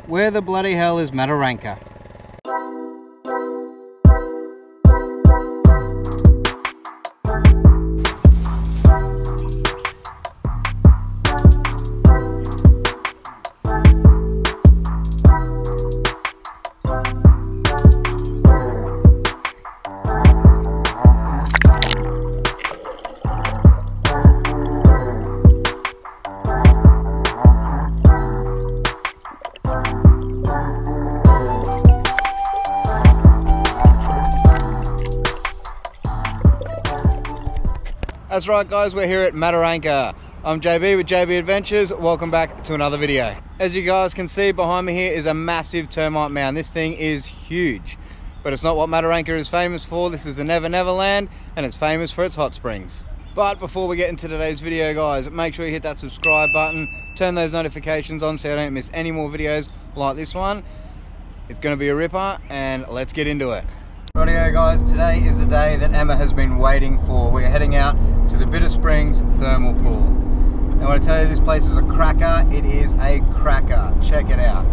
Where the bloody hell is Mataranka? That's right guys, we're here at Mataranka. I'm JB with JB Adventures. Welcome back to another video. As you guys can see behind me here is a massive termite mound. This thing is huge, but it's not what Mataranka is famous for. This is the Never Never Land and it's famous for its hot springs. But before we get into today's video guys, make sure you hit that subscribe button, turn those notifications on so you don't miss any more videos like this one. It's going to be a ripper and let's get into it. Rightio guys, today is the day that Emma has been waiting for. We're heading out to the Bitter Springs thermal pool. And when I tell you this place is a cracker, it is a cracker. Check it out.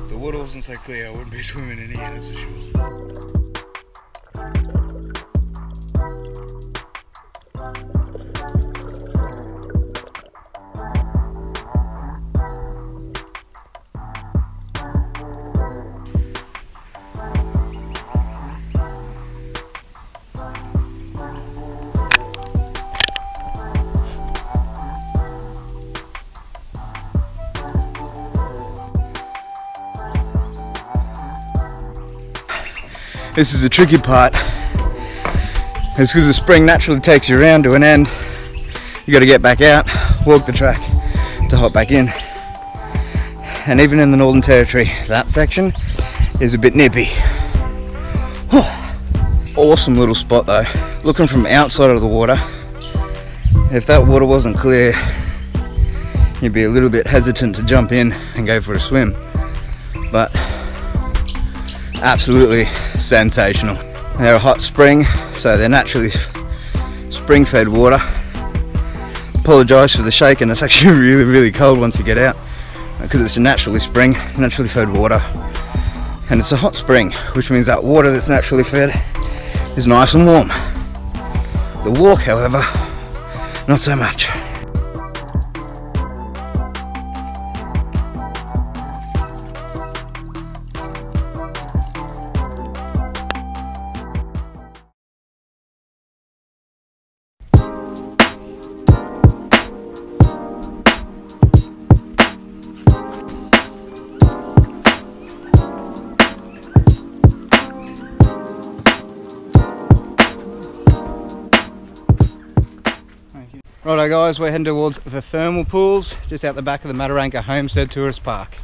The water wasn't so clear, I wouldn't be swimming in here, that's for sure. This is the tricky part. It's because the spring naturally takes you around to an end. You got to get back out, walk the track to hop back in. And even in the Northern Territory, that section is a bit nippy. Awesome little spot though. Looking from outside of the water, if that water wasn't clear, you'd be a little bit hesitant to jump in and go for a swim. But absolutely sensational. They're a hot spring, so they're naturally spring-fed water. Apologise for the shake, and it's actually really cold once you get out because it's a naturally fed water, and it's a hot spring, which means that water that's naturally fed is nice and warm. The walk, however, not so much. Righto guys, we're heading towards the thermal pools just out the back of the Mataranka Homestead Tourist Park.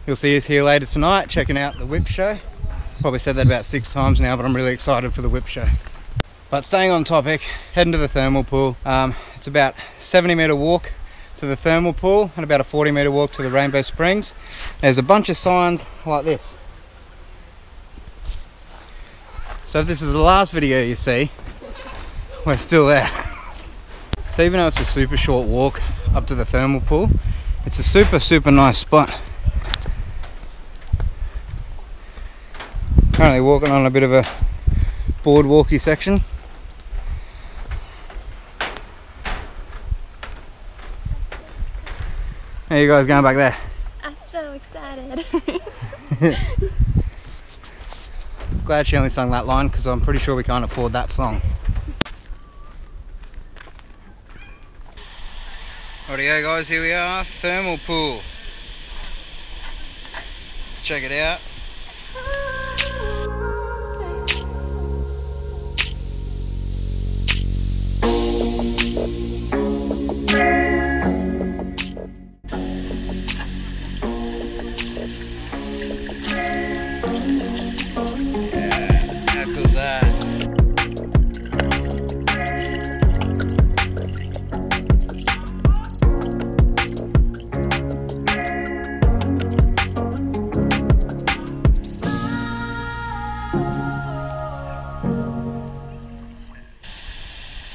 You'll see us here later tonight checking out the whip show. Probably said that about 6 times now, but I'm really excited for the whip show. But staying on topic, heading to the thermal pool. It's about 70-metre walk to the thermal pool and about a 40-metre walk to the Rainbow Springs. There's a bunch of signs like this. So if this is the last video you see, we're still there. So even though it's a super short walk up to the thermal pool, it's a super nice spot. Currently walking on a bit of a boardwalky section. How you guys going back there? I'm so excited. Glad she only sung that line because I'm pretty sure we can't afford that song. Rightio guys, here we are, thermal pool. Let's check it out.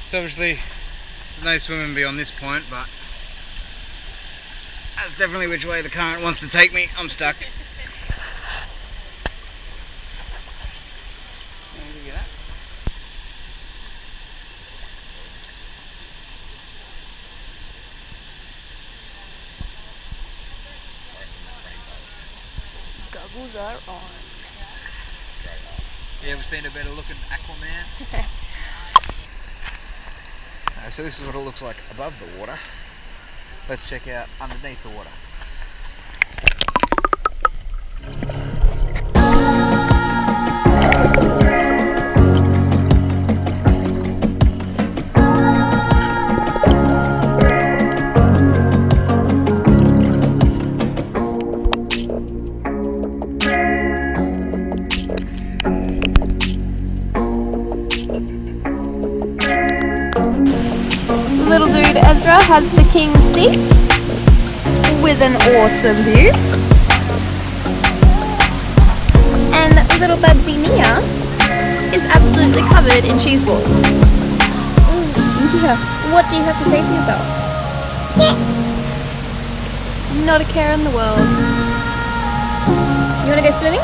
So obviously there's no swimming beyond this point, but that's definitely which way the current wants to take me. I'm stuck. Goggles are on. You ever seen a better looking Aquaman? So this is what it looks like above the water. Let's check out underneath the water. Little dude Ezra has the king's seat with an awesome view. And little Budsy Nia is absolutely covered in cheese balls. Yeah. What do you have to say for yourself? Yeah. Not a care in the world. You want to go swimming?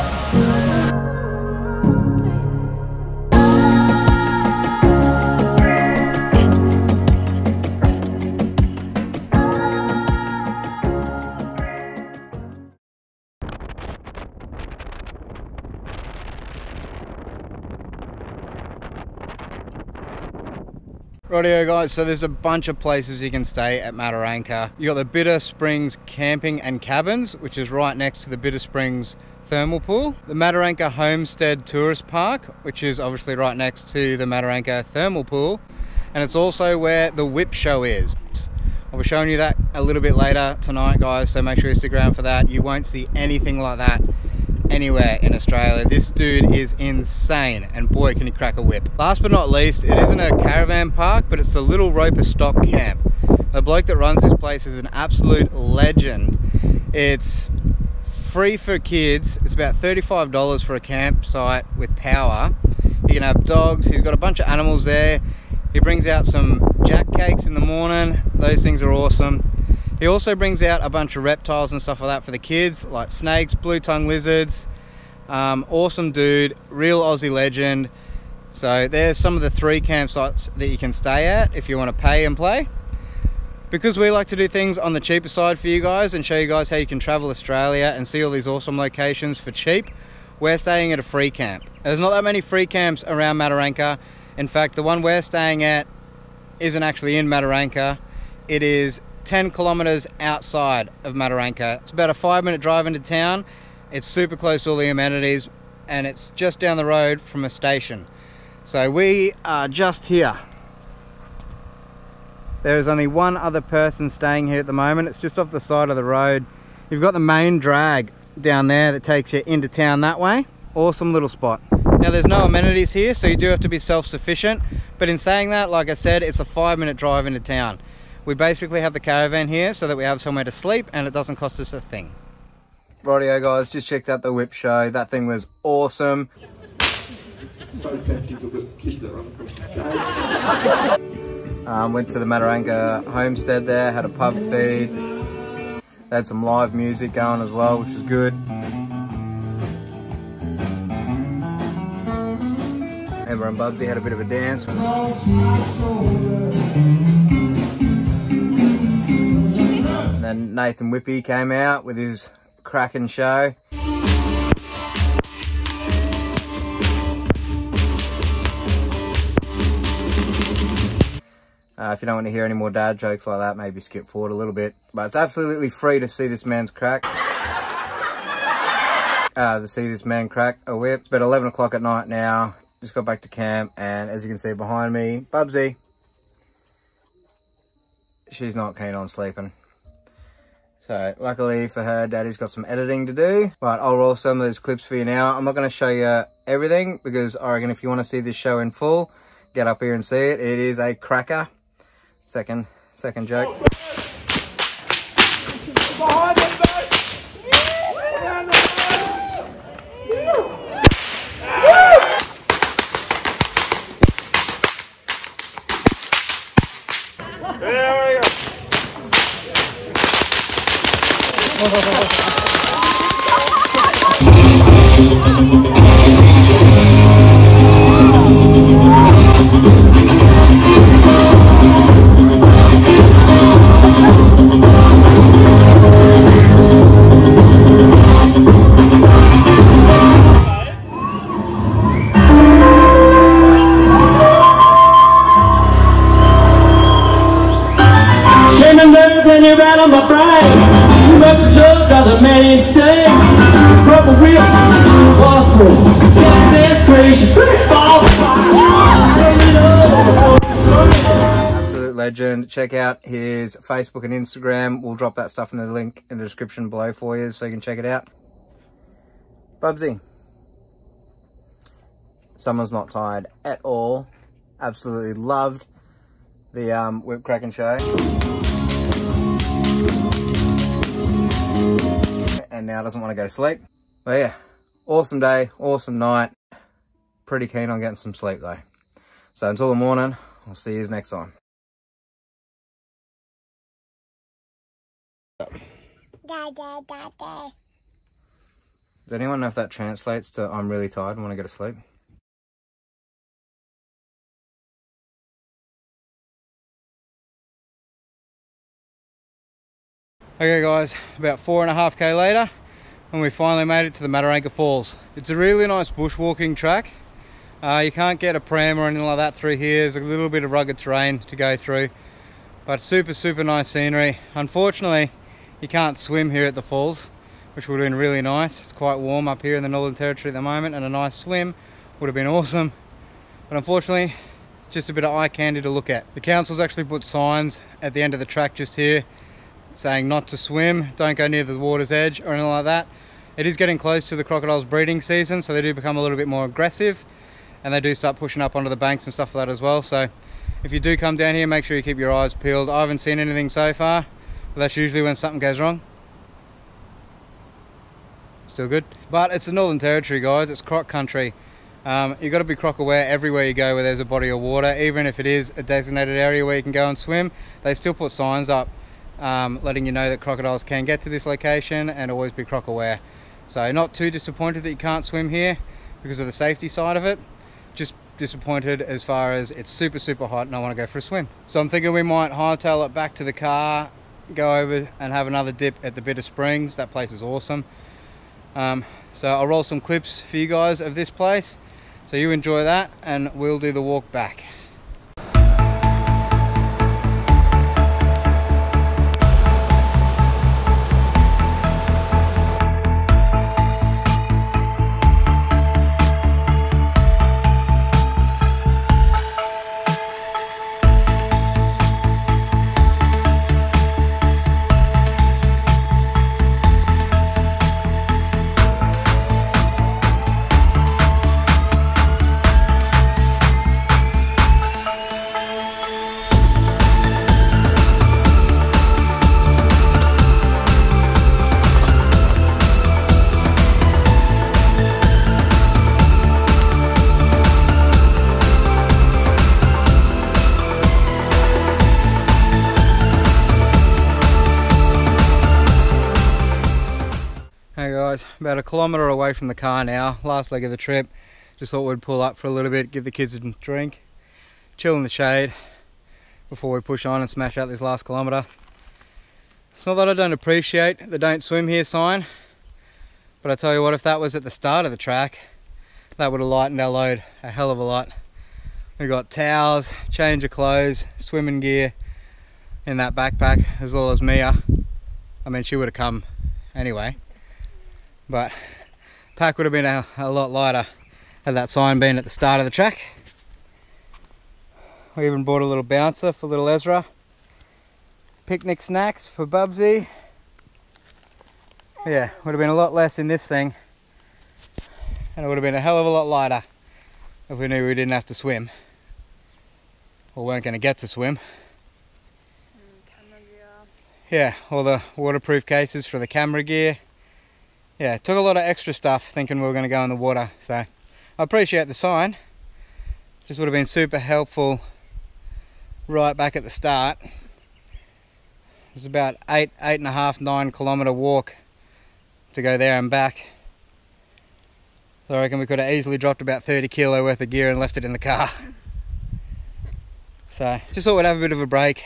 Rightio guys, so there's a bunch of places you can stay at Mataranka. You got the Bitter Springs Camping and Cabins, which is right next to the Bitter Springs Thermal Pool. The Mataranka Homestead Tourist Park, which is obviously right next to the Mataranka Thermal Pool. And it's also where the whip show is. I'll be showing you that a little bit later tonight guys, so make sure you stick around for that. You won't see anything like that anywhere in Australia. This dude is insane, and boy can he crack a whip. Last but not least, it isn't a caravan park, but it's the Little Roper Stock Camp. The bloke that runs this place is an absolute legend. It's free for kids. It's about $35 for a campsite with power. You can have dogs. He's got a bunch of animals there. He brings out some jack cakes in the morning. Those things are awesome. He also brings out a bunch of reptiles and stuff like that for the kids, like snakes, blue-tongue lizards. Awesome dude, real Aussie legend. So there's some of the 3 campsites that you can stay at if you want to pay and play. Because we like to do things on the cheaper side for you guys and show you guys how you can travel Australia and see all these awesome locations for cheap, we're staying at a free camp. There's not that many free camps around Mataranka. In fact, the one we're staying at isn't actually in Mataranka. It is 10 kilometers outside of Mataranka. It's about a 5-minute drive into town. It's super close to all the amenities, and it's just down the road from a station. So we are just here. There is only one other person staying here at the moment. It's just off the side of the road. You've got the main drag down there that takes you into town that way. Awesome little spot. Now there's no amenities here, so you do have to be self-sufficient. But in saying that, like I said, it's a 5-minute drive into town. We basically have the caravan here so that we have somewhere to sleep and it doesn't cost us a thing. Rightio guys, just checked out the whip show. That thing was awesome. So tempting to look at kids that run across the stage. Went to the Mataranka Homestead there, had a pub feed. They had some live music going as well, which was good. Emma and Bubsy had a bit of a dance. And then Nathan Whippy came out with his cracking show. If you don't want to hear any more dad jokes like that, maybe skip forward a little bit. But it's absolutely free to see this man's crack. To see this man crack a whip. It's about 11 o'clock at night now. Just got back to camp, and as you can see behind me, Bubsy, she's not keen on sleeping. So luckily for her, Daddy's got some editing to do, but I'll roll some of those clips for you now. I'm not going to show you everything because I reckon if you want to see this show in full, get up here and see it. It is a cracker. Second joke. Can you rattle my brain? Too much love, other man say. Rubber wheel, waterfall. Goodness gracious, ball. Absolute legend. Check out his Facebook and Instagram. We'll drop that stuff in the link in the description below for you so you can check it out. Bubsy. Someone's not tired at all. Absolutely loved the whip cracking show. And now doesn't want to go to sleep. But yeah, awesome day, awesome night. Pretty keen on getting some sleep though. So until the morning, I'll see you next time. Does anyone know if that translates to I'm really tired and want to go to sleep? Okay guys, about 4.5k later, and we finally made it to the Mataranka Falls. It's a really nice bushwalking track. You can't get a pram or anything like that through here. There's a little bit of rugged terrain to go through, but super nice scenery. Unfortunately, you can't swim here at the falls, which would have been really nice. It's quite warm up here in the Northern Territory at the moment, and a nice swim would have been awesome. But unfortunately, it's just a bit of eye candy to look at. The council's actually put signs at the end of the track just here saying not to swim, don't go near the water's edge or anything like that. It is getting close to the crocodiles breeding season, so they do become a little bit more aggressive, and they do start pushing up onto the banks and stuff like that as well. So if you do come down here, make sure you keep your eyes peeled. I haven't seen anything so far, but that's usually when something goes wrong. Still good. But it's the Northern Territory, guys. It's croc country. You've got to be croc aware everywhere you go where there's a body of water. Even if it is a designated area where you can go and swim, they still put signs up letting you know that crocodiles can get to this location, and always be croc aware. So not too disappointed that you can't swim here because of the safety side of it. Just disappointed as far as it's super hot and I want to go for a swim. So I'm thinking we might hightail it back to the car, go over and have another dip at the Bitter Springs. That place is awesome. So I'll roll some clips for you guys of this place, so you enjoy that, and we'll do the walk back. guys, about 1 kilometre away from the car now, last leg of the trip. Just thought we'd pull up for a little bit, give the kids a drink, chill in the shade before we push on and smash out this last kilometre. It's not that I don't appreciate the don't swim here sign, but I tell you what, if that was at the start of the track, that would have lightened our load a hell of a lot. We got towels, change of clothes, swimming gear in that backpack, as well as Mia. I mean, she would have come anyway, but pack would have been a lot lighter had that sign been at the start of the track. We even bought a little bouncer for little Ezra. Picnic snacks for Bubsy. Yeah, would have been a lot less in this thing, and it would have been a hell of a lot lighter if we knew we didn't have to swim, or weren't going to get to swim. Camera gear. Yeah, all the waterproof cases for the camera gear. Yeah, took a lot of extra stuff thinking we were going to go in the water, so I appreciate the sign. Just would have been super helpful right back at the start. It's about 8.5, 9 kilometre walk to go there and back. So I reckon we could have easily dropped about 30 kilo worth of gear and left it in the car. So just thought we'd have a bit of a break,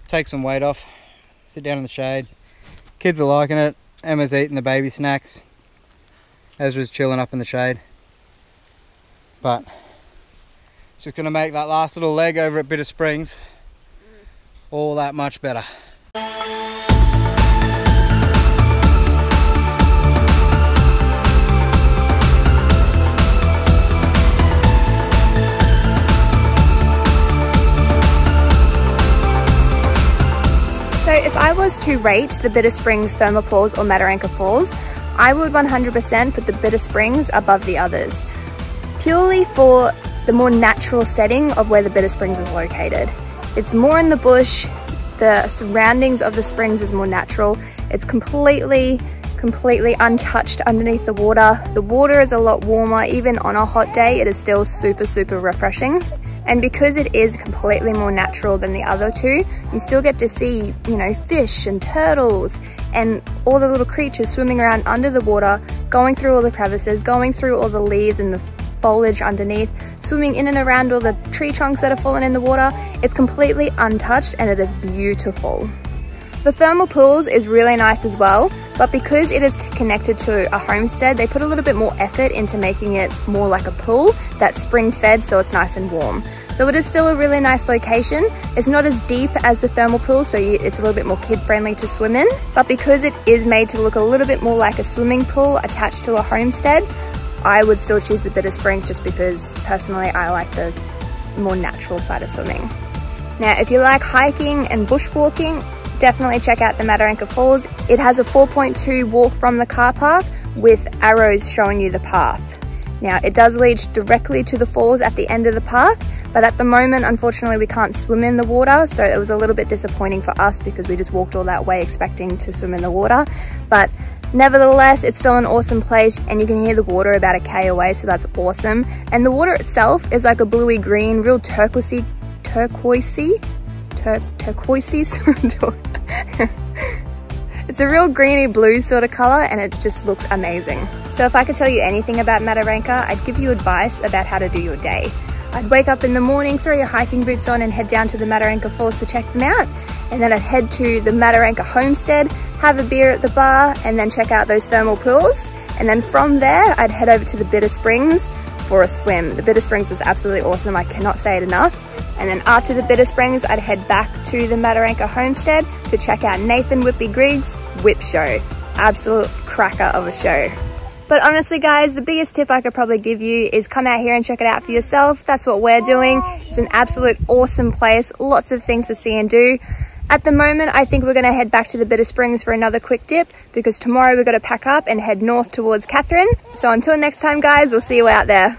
take some weight off, sit down in the shade. Kids are liking it. Emma's eating the baby snacks. Ezra's chilling up in the shade. But it's just going to make that last little leg over at Bitter Springs all that much better. So if I was to rate the Bitter Springs Thermal Pools or Mataranka Falls, I would 100% put the Bitter Springs above the others, purely for the more natural setting of where the Bitter Springs is located. It's more in the bush, the surroundings of the springs is more natural, it's completely untouched underneath the water. The water is a lot warmer, even on a hot day it is still super refreshing. And because it is completely more natural than the other two, you still get to see, you know, fish and turtles and all the little creatures swimming around under the water, going through all the crevices, going through all the leaves and the foliage underneath, swimming in and around all the tree trunks that are fallen in the water. It's completely untouched and it is beautiful. The thermal pools is really nice as well, but because it is connected to a homestead, they put a little bit more effort into making it more like a pool that's spring fed, so it's nice and warm. So it is still a really nice location. It's not as deep as the thermal pool, so it's a little bit more kid friendly to swim in, but because it is made to look a little bit more like a swimming pool attached to a homestead, I would still choose the Bitter Springs just because personally I like the more natural side of swimming. Now if you like hiking and bushwalking, definitely check out the Mataranka Falls. It has a 4.2 walk from the car park with arrows showing you the path. Now it does lead directly to the falls at the end of the path, but at the moment unfortunately we can't swim in the water, so it was a little bit disappointing for us because we just walked all that way expecting to swim in the water. But nevertheless, it's still an awesome place and you can hear the water about a K away, so that's awesome. And the water itself is like a bluey green, real turquoisey it's a real greeny blue sort of color and it just looks amazing. So if I could tell you anything about Mataranka, I'd give you advice about how to do your day. I'd wake up in the morning, throw your hiking boots on and head down to the Mataranka Falls to check them out. And then I'd head to the Mataranka Homestead, have a beer at the bar and then check out those thermal pools. And then from there, I'd head over to the Bitter Springs for a swim. The Bitter Springs is absolutely awesome, I cannot say it enough. And then after the Bitter Springs, I'd head back to the Mataranka Homestead to check out Nathan Whippy Griggs' Whip Show. Absolute cracker of a show. But honestly guys, the biggest tip I could probably give you is come out here and check it out for yourself. That's what we're doing. It's an absolute awesome place, lots of things to see and do. At the moment, I think we're gonna head back to the Bitter Springs for another quick dip because tomorrow we've got to pack up and head north towards Catherine. So until next time guys, we'll see you out there.